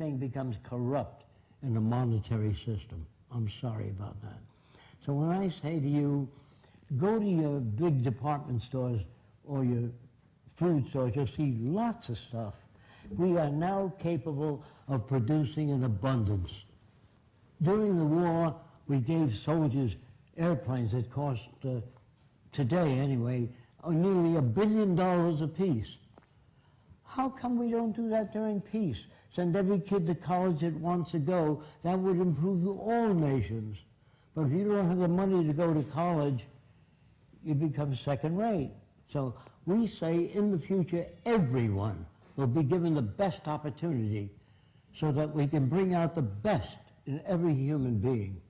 everything becomes corrupt in a monetary system. I'm sorry about that. So when I say to you, go to your big department stores or your food stores, you'll see lots of stuff. We are now capable of producing in abundance. During the war, we gave soldiers airplanes that cost, today anyway, nearly $1 billion apiece. How come we don't do that during peace? Send every kid to college that wants to go. That would improve all nations. But if you don't have the money to go to college, you become second rate. So we say in the future, everyone will be given the best opportunity so that we can bring out the best in every human being.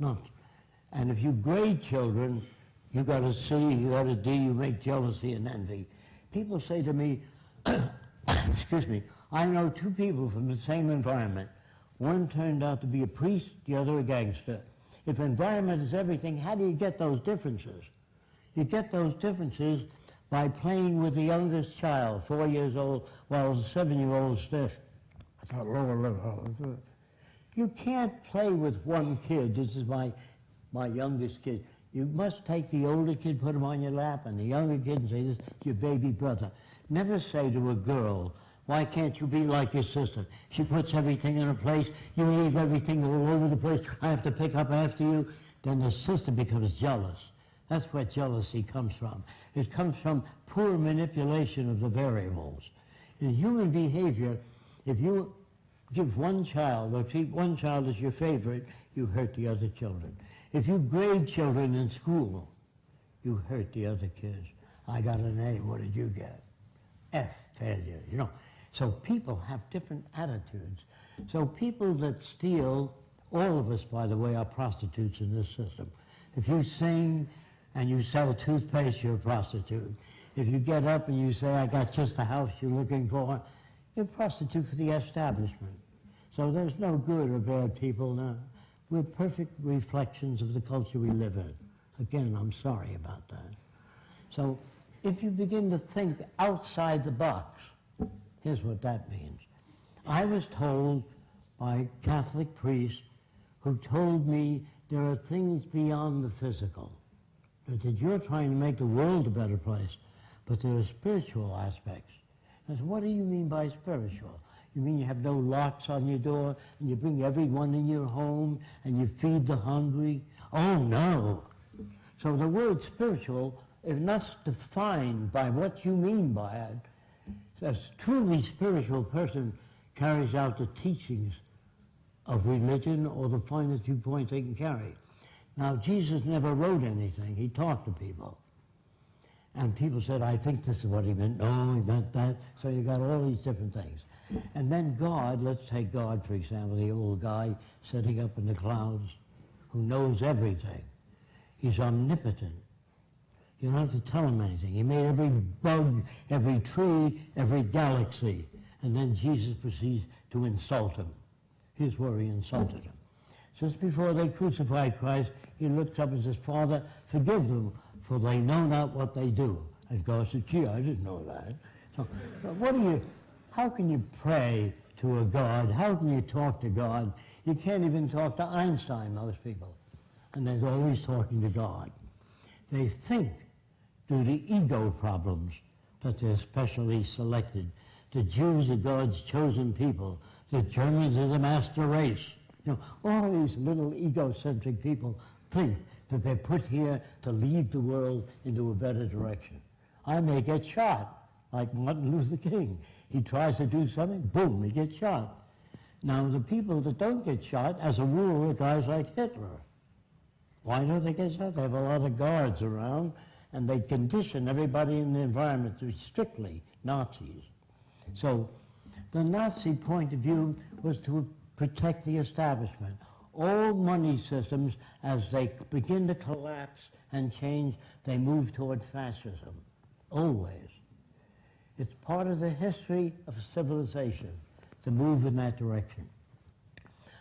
And if you grade children, you got a C, you got a D, you make jealousy and envy. People say to me, excuse me, I know two people from the same environment. One turned out to be a priest, the other a gangster. If environment is everything, how do you get those differences? You get those differences by playing with the youngest child, 4 years old, while the 7-year-old is at a lower level. You can't play with one kid. This is my youngest kid. You must take the older kid, put him on your lap, and the younger kid and say, this is your baby brother. Never say to a girl, why can't you be like your sister? She puts everything in her place. You leave everything all over the place. I have to pick up after you. Then the sister becomes jealous. That's where jealousy comes from. It comes from poor manipulation of the variables. In human behavior, if you give one child or treat one child as your favorite, you hurt the other children. If you grade children in school, you hurt the other kids. I got an A, what did you get? F, failure, you know. So people have different attitudes. So people that steal, all of us, by the way, are prostitutes in this system. If you sing and you sell toothpaste, you're a prostitute. If you get up and you say, I got just the house you're looking for, you're a prostitute for the establishment. So there's no good or bad people now. We're perfect reflections of the culture we live in. Again, I'm sorry about that. So if you begin to think outside the box, here's what that means. I was told by a Catholic priest who told me there are things beyond the physical, that you're trying to make the world a better place, but there are spiritual aspects. I said, what do you mean by spiritual? You mean you have no locks on your door, and you bring everyone in your home, and you feed the hungry? Oh, no. So the word spiritual is not defined by what you mean by it. A truly spiritual person carries out the teachings of religion or the finest viewpoint they can carry. Now, Jesus never wrote anything. He talked to people. And people said, I think this is what he meant. No, he meant that. So you got all these different things. And then God, let's take God, for example, the old guy sitting up in the clouds who knows everything. He's omnipotent. You don't have to tell him anything. He made every bug, every tree, every galaxy. And then Jesus proceeds to insult him. Here's where he insulted him. Just before they crucified Christ, he looked up and says, Father, forgive them, for they know not what they do. And God said, gee, I didn't know that. So how can you pray to a God? How can you talk to God? You can't even talk to Einstein, most people. And they're always talking to God. They think, due to ego problems, that they're specially selected. The Jews are God's chosen people. The Germans are the master race. You know, all these little egocentric people think that they're put here to lead the world into a better direction. I may get shot, like Martin Luther King. He tries to do something, boom, he gets shot. Now, the people that don't get shot, as a rule, are guys like Hitler. Why don't they get shot? They have a lot of guards around, and they condition everybody in the environment to be strictly Nazis. So the Nazi point of view was to protect the establishment. All money systems, as they begin to collapse and change, they move toward fascism, always. It's part of the history of civilization to move in that direction.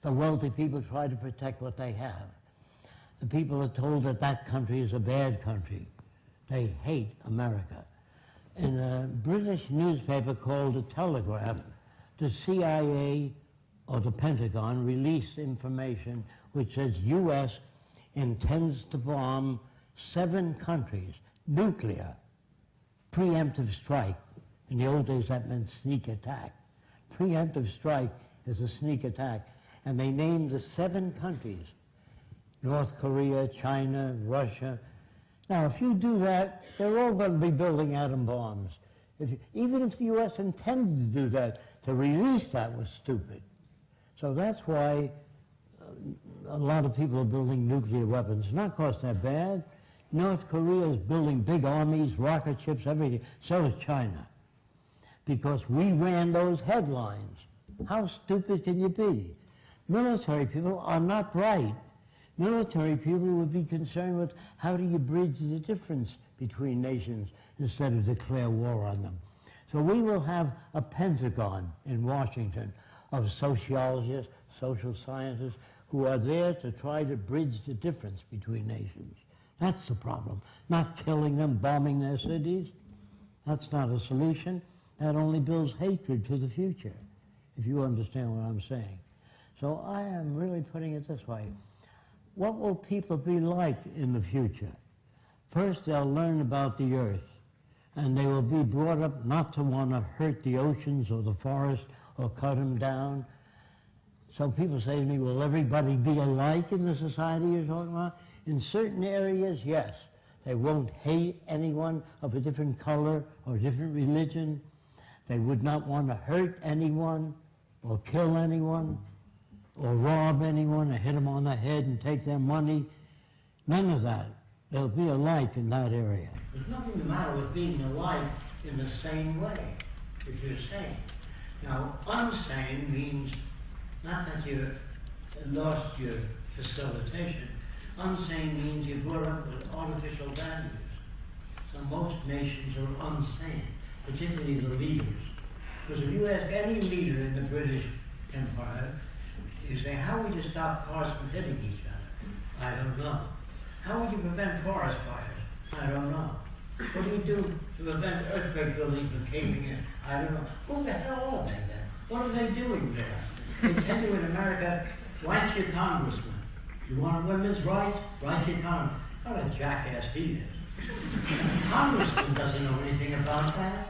The wealthy people try to protect what they have. The people are told that that country is a bad country. They hate America. In a British newspaper called The Telegraph, the CIA or the Pentagon released information which says U.S. intends to bomb 7 countries, nuclear, preemptive strike. In the old days that meant sneak attack. Preemptive strike is a sneak attack. And they named the 7 countries, North Korea, China, Russia. Now if you do that, they're all going to be building atom bombs. Even if the U.S. intended to do that, to release that was stupid. So that's why a lot of people are building nuclear weapons. Not because they're bad. North Korea is building big armies, rocket ships, everything. So is China. Because we ran those headlines. How stupid can you be? Military people are not bright. Military people would be concerned with how do you bridge the difference between nations instead of declare war on them. So we will have a Pentagon in Washington of sociologists, social scientists, who are there to try to bridge the difference between nations. That's the problem. Not killing them, bombing their cities. That's not a solution. That only builds hatred for the future, if you understand what I'm saying. So I am really putting it this way. What will people be like in the future? First, they'll learn about the earth, and they will be brought up not to want to hurt the oceans or the forest or cut them down. So people say to me, will everybody be alike in the society you're talking about? In certain areas, yes. They won't hate anyone of a different color or different religion. They would not want to hurt anyone or kill anyone or rob anyone or hit them on the head and take their money. None of that. They'll be alike in that area. There's nothing the matter with being alike in the same way, if you're sane. Now, unsane means not that you lost your facilitation. Unsane means you brought up with artificial values. So most nations are unsane, particularly the leaders. Because if you ask any leader in the British Empire, you say, how would you stop cars from hitting each other? I don't know. How would you prevent forest fires? I don't know. What do you do to prevent earthquake buildings from caving in? I don't know. Who the hell are they then? What are they doing there? They tell you in America, write your congressman. You want women's rights? Write your congressman. What a jackass he is. Congressman doesn't know anything about that.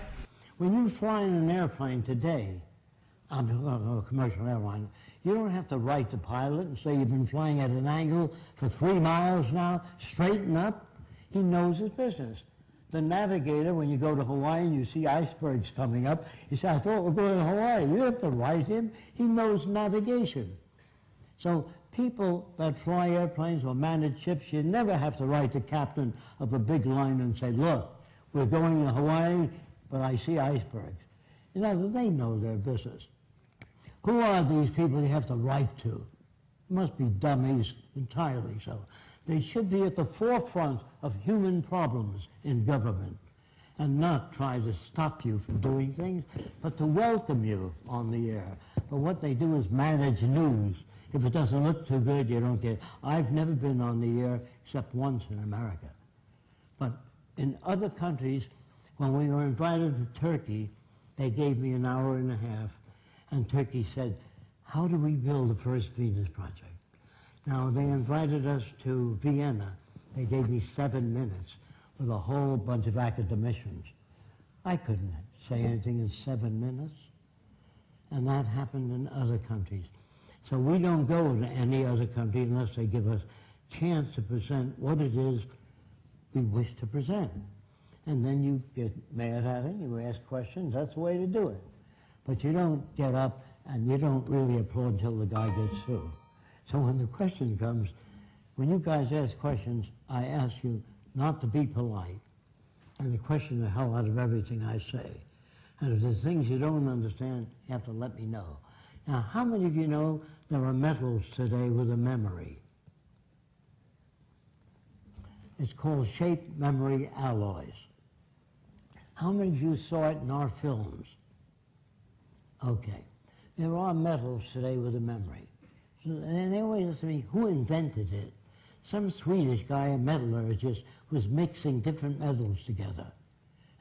When you fly in an airplane today, a commercial airline, you don't have to write the pilot and say you've been flying at an angle for 3 miles now, straighten up. He knows his business. The navigator, when you go to Hawaii and you see icebergs coming up, you say, I thought we're going to Hawaii. You have to write him. He knows navigation. So people that fly airplanes or manage ships, you never have to write the captain of a big liner and say, look, we're going to Hawaii, but I see icebergs. You know, they know their business. Who are these people you have to write to? Must be dummies entirely so. They should be at the forefront of human problems in government and not try to stop you from doing things, but to welcome you on the air. But what they do is manage news. If it doesn't look too good, you don't get it. I've never been on the air except once in America. But in other countries, when we were invited to Turkey, they gave me an hour and a half, and Turkey said, how do we build the first Venus project? Now, they invited us to Vienna. They gave me 7 minutes with a whole bunch of academicians. I couldn't say anything in 7 minutes. And that happened in other countries. So we don't go to any other country unless they give us a chance to present what it is we wish to present. And then you get mad at it, you ask questions, that's the way to do it. But you don't get up and you don't really applaud until the guy gets through. So when the question comes, when you guys ask questions, I ask you not to be polite and to question the hell out of everything I say. And if there's things you don't understand, you have to let me know. Now, how many of you know there are metals today with a memory? It's called shape memory alloys. How many of you saw it in our films? Okay. There are metals today with a memory. And they always ask me, who invented it? Some Swedish guy, a metallurgist, was mixing different metals together.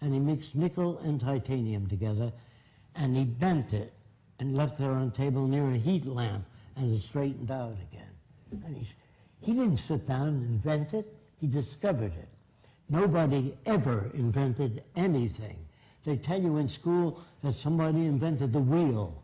And he mixed nickel and titanium together, and he bent it and left there on a table near a heat lamp, and it straightened out again. And he didn't sit down and invent it, he discovered it. Nobody ever invented anything. They tell you in school that somebody invented the wheel,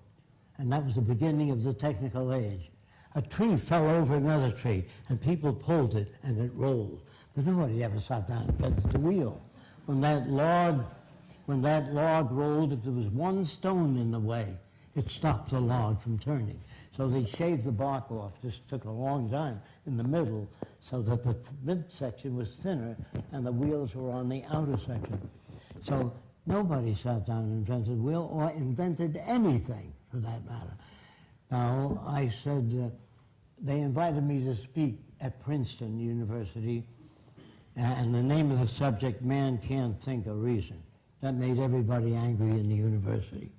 and that was the beginning of the technical age. A tree fell over another tree, and people pulled it, and it rolled. But nobody ever sat down and invented the wheel. When that log rolled, if there was one stone in the way, it stopped the log from turning. So they shaved the bark off. This took a long time in the middle, so that the midsection was thinner and the wheels were on the outer section. So nobody sat down and invented a wheel or invented anything for that matter. Now, I said, they invited me to speak at Princeton University, and the name of the subject, Man Can't Think or Reason. That made everybody angry in the university,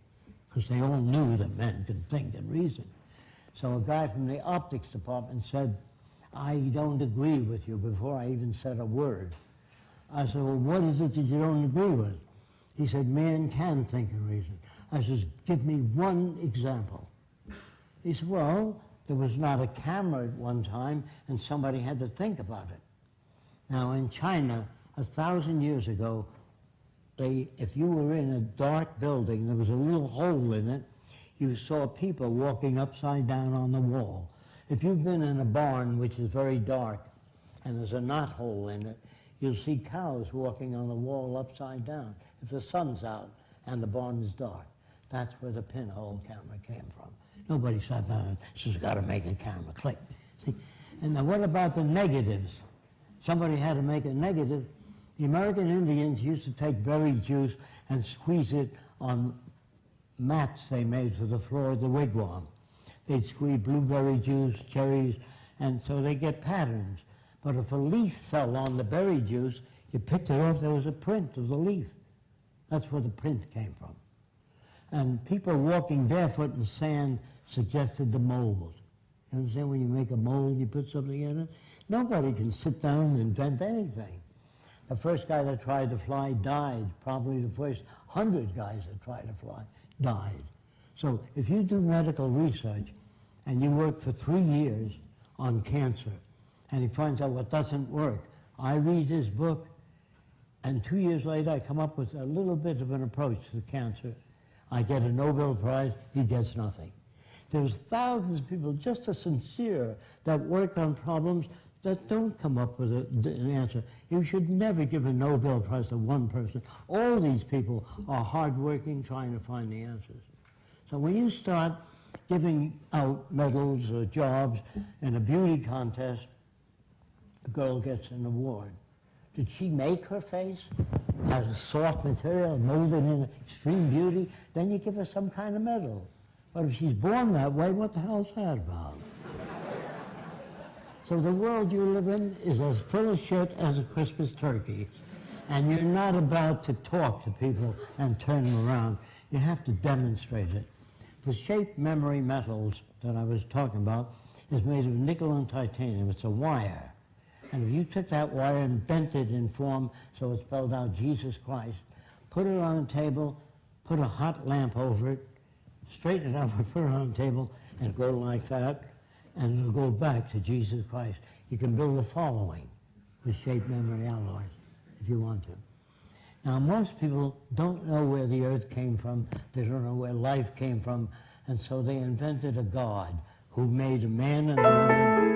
because they all knew that men could think and reason. So a guy from the optics department said, I don't agree with you, before I even said a word. I said, well, what is it that you don't agree with? He said, man can think and reason. I said, give me one example. He said, well, there was not a camera at one time, and somebody had to think about it. Now, in China, 1,000 years ago, if you were in a dark building, there was a little hole in it, you saw people walking upside down on the wall. If you've been in a barn which is very dark and there's a knothole in it, you'll see cows walking on the wall upside down if the sun's out and the barn is dark. That's where the pinhole camera came from. Nobody sat down and says, got to make a camera, click. See? And now what about the negatives? Somebody had to make a negative. The American Indians used to take berry juice and squeeze it on mats they made for the floor of the wigwam. They'd squeeze blueberry juice, cherries, and so they get patterns. But if a leaf fell on the berry juice, you picked it off, there was a print of the leaf. That's where the print came from. And people walking barefoot in sand suggested the mold. You understand, when you make a mold, you put something in it? Nobody can sit down and invent anything. The first guy that tried to fly died. Probably the first 100 guys that tried to fly died. So if you do medical research and you work for 3 years on cancer and he finds out what doesn't work, I read his book, and 2 years later I come up with a little bit of an approach to cancer. I get a Nobel Prize, he gets nothing. There's thousands of people just as sincere that work on problems that don't come up with an answer. You should never give a Nobel Prize to one person. All these people are hardworking, trying to find the answers. So when you start giving out medals or jobs in a beauty contest, the girl gets an award. Did she make her face out of soft material, molded in extreme beauty? Then you give her some kind of medal. But if she's born that way, what the hell is that about? So the world you live in is as full of shit as a Christmas turkey. And you're not about to talk to people and turn them around. You have to demonstrate it. The shape memory metals that I was talking about is made of nickel and titanium. It's a wire. And if you took that wire and bent it in form so it spelled out Jesus Christ, put it on a table, put a hot lamp over it, straighten it up and put it on a table, and go like that, and it'll go back to Jesus Christ. You can build a following with shape memory alloys if you want to. Now, most people don't know where the earth came from. They don't know where life came from. And so they invented a God who made a man and a woman